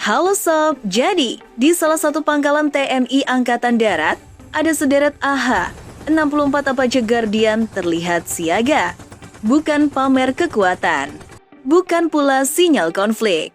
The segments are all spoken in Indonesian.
Halo Sob, jadi di salah satu pangkalan TNI Angkatan Darat ada sederet AH-64 Apache Guardian terlihat siaga. Bukan pamer kekuatan, bukan pula sinyal konflik.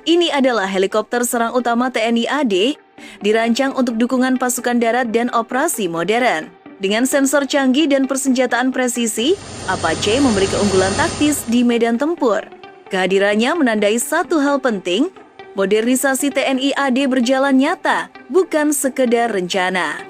Ini adalah helikopter serang utama TNI AD, dirancang untuk dukungan pasukan darat dan operasi modern. Dengan sensor canggih dan persenjataan presisi, Apache memberi keunggulan taktis di medan tempur. Kehadirannya menandai satu hal penting, modernisasi TNI AD berjalan nyata, bukan sekedar rencana.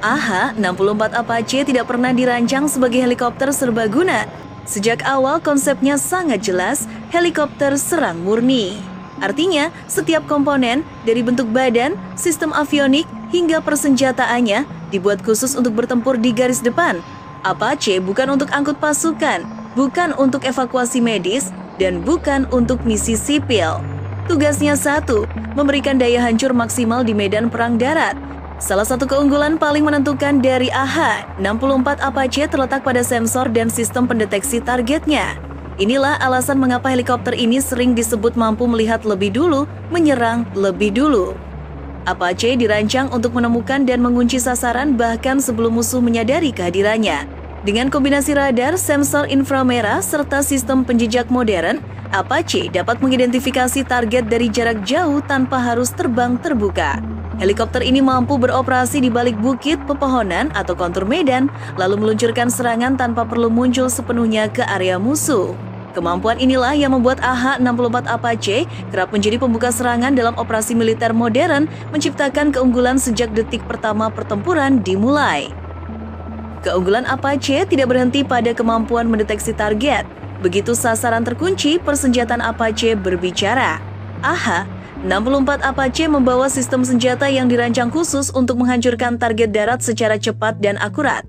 AH-64 Apache tidak pernah dirancang sebagai helikopter serbaguna. Sejak awal konsepnya sangat jelas, helikopter serang murni. Artinya, setiap komponen, dari bentuk badan, sistem avionik, hingga persenjataannya, dibuat khusus untuk bertempur di garis depan. Apache bukan untuk angkut pasukan, bukan untuk evakuasi medis, dan bukan untuk misi sipil. Tugasnya satu, memberikan daya hancur maksimal di medan perang darat. Salah satu keunggulan paling menentukan dari AH-64 Apache terletak pada sensor dan sistem pendeteksi targetnya. Inilah alasan mengapa helikopter ini sering disebut mampu melihat lebih dulu, menyerang lebih dulu. Apache dirancang untuk menemukan dan mengunci sasaran bahkan sebelum musuh menyadari kehadirannya. Dengan kombinasi radar, sensor inframerah, serta sistem penjejak modern, Apache dapat mengidentifikasi target dari jarak jauh tanpa harus terbang terbuka. Helikopter ini mampu beroperasi di balik bukit, pepohonan, atau kontur medan, lalu meluncurkan serangan tanpa perlu muncul sepenuhnya ke area musuh. Kemampuan inilah yang membuat AH-64 Apache kerap menjadi pembuka serangan dalam operasi militer modern, menciptakan keunggulan sejak detik pertama pertempuran dimulai. Keunggulan Apache tidak berhenti pada kemampuan mendeteksi target. Begitu sasaran terkunci, persenjataan Apache berbicara. AH-64 Apache membawa sistem senjata yang dirancang khusus untuk menghancurkan target darat secara cepat dan akurat.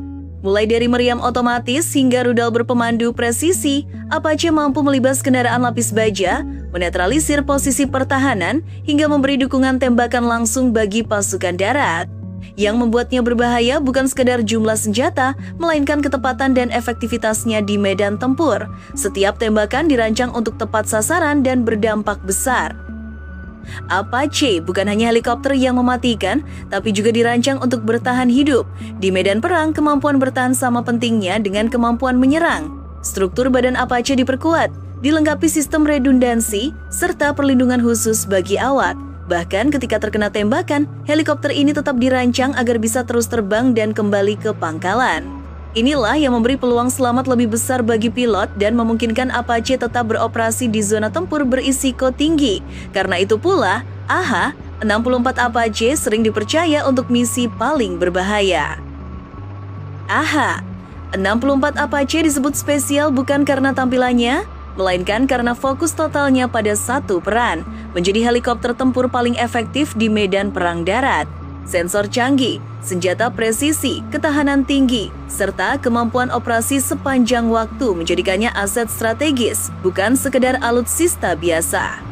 Mulai dari meriam otomatis hingga rudal berpemandu presisi, Apache mampu melibas kendaraan lapis baja, menetralisir posisi pertahanan, hingga memberi dukungan tembakan langsung bagi pasukan darat. Yang membuatnya berbahaya bukan sekedar jumlah senjata, melainkan ketepatan dan efektivitasnya di medan tempur. Setiap tembakan dirancang untuk tepat sasaran dan berdampak besar. Apache bukan hanya helikopter yang mematikan, tapi juga dirancang untuk bertahan hidup. Di medan perang, kemampuan bertahan sama pentingnya dengan kemampuan menyerang. Struktur badan Apache diperkuat, dilengkapi sistem redundansi, serta perlindungan khusus bagi awak. Bahkan ketika terkena tembakan, helikopter ini tetap dirancang agar bisa terus terbang dan kembali ke pangkalan. Inilah yang memberi peluang selamat lebih besar bagi pilot dan memungkinkan Apache tetap beroperasi di zona tempur berisiko tinggi. Karena itu pula, AH-64 Apache sering dipercaya untuk misi paling berbahaya. AH-64 Apache disebut spesial bukan karena tampilannya, melainkan karena fokus totalnya pada satu peran, menjadi helikopter tempur paling efektif di medan perang darat. Sensor canggih, senjata presisi, ketahanan tinggi, serta kemampuan operasi sepanjang waktu menjadikannya aset strategis, bukan sekedar alutsista biasa.